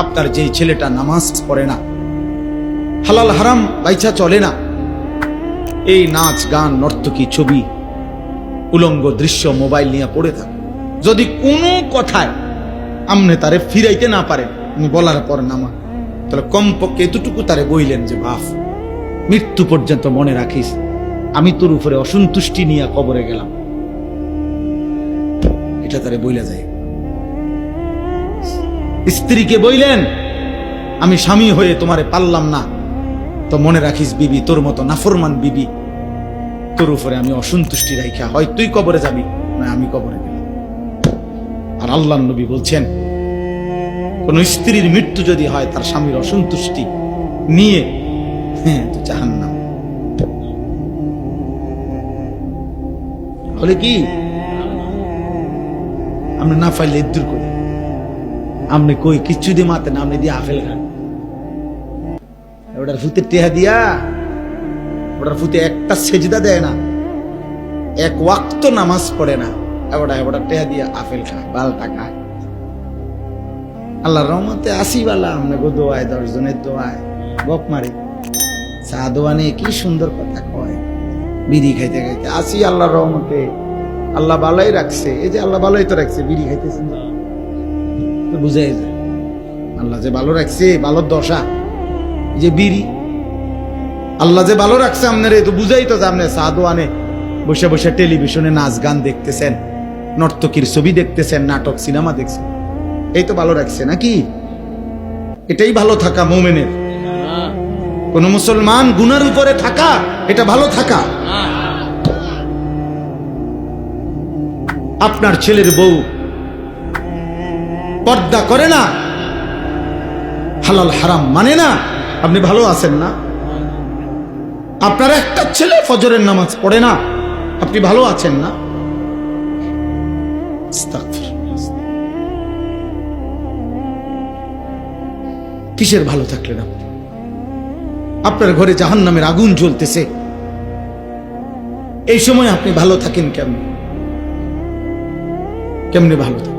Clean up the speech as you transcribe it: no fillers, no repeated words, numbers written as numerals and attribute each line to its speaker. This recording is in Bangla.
Speaker 1: আপনার যেই ছেলেটা নামাজ পড়ে না, হালাল হারাম বাইচা চলে না, এই নাচ গান নর্তকী ছবি উলঙ্গ দৃশ্য মোবাইল নিয়ে পড়ে থাকে, যদি কোনো কথায় আমনে তারে ফিরাইতে না পারেন, উনি বলার পর নামা, তাহলে কমপক্ষে এতটুকু তারে বইলেন যে বাপ, মৃত্যু পর্যন্ত মনে রাখিস আমি তোর উপরে অসন্তুষ্টি নিয়ে কবরে গেলাম, এটা তারে বইলা যায়। স্ত্রীকে বইলেন আমি স্বামী হয়ে তোমারে পারলাম না, তো মনে রাখিস বিবি, তোর মতো নাফরমান বিবি, তোর উপরে আমি অসন্তুষ্টি রাখা, হয় তুই কবরে যাবি না আমি কবরে গেলাম। আর আল্লাহর নবী বলছেন কোন স্ত্রীর মৃত্যু যদি হয় তার স্বামীর অসন্তুষ্টি নিয়ে, তো জাহান্নাম। হলে কি আমরা না পাইলে দূর করি, আপনি কই কিচ্ছু দিয়ে মাতে না, আপনি দিয়ে আফেল খান, ওটার ফুতে টেহা দিয়া, ওটার ফুতে একটা সেজদা দেয় না, এক ওয়াক্ত নামাজ পড়ে না, ওটা টেহা দিয়া আফেল খায়, বাল টাকা। আল্লাহর রহমতে আসি বালা, আমরা গো দোয়ায় 10 জনের দোয়ায় গপ মারি, চা দোয়া নিয়ে কি সুন্দর কথা কয়, বিড়ি খাইতে খাইতে আসি আল্লাহর রহমতে, আল্লাহ ভালোই রাখছে, এই যে আল্লাহ ভালোই তো রাখছে, বিড়ি খাইতেছেন তো বুঝাই যায় আল্লাহ যে ভালো রাখছে, ভালোর দশা যে বিড়ি, আল্লাহ যে ভালো রাখছে আপনার, তো বুঝাই তো যে আপনি চা দোয়ানে বসে বসে টেলিভিশনে নাচ গান দেখতেছেন, নর্তকীর ছবি দেখতেছেন, নাটক সিনেমা দেখছেন, এই তো ভালো রাখছে নাকি? এটাই ভালো থাকা মুমিনের। কোন মুসলমান গুনার উপরে থাকা এটা ভালো থাকা। আপনার ছেলের বউ পর্দা করে না, হালাল হারাম মানে না, আপনি ভালো আছেন না? আপনার একটা ছেলে ফজরের নামাজ পড়ে না, আপনি ভালো আছেন না? কিসের ভালো থাকলেন আপনি? আপনার ঘরে জাহান্নামের আগুন জ্বলতেছে, এই সময় আপনি ভালো থাকেন কেমনে? কেমনে ভালো থাকেন?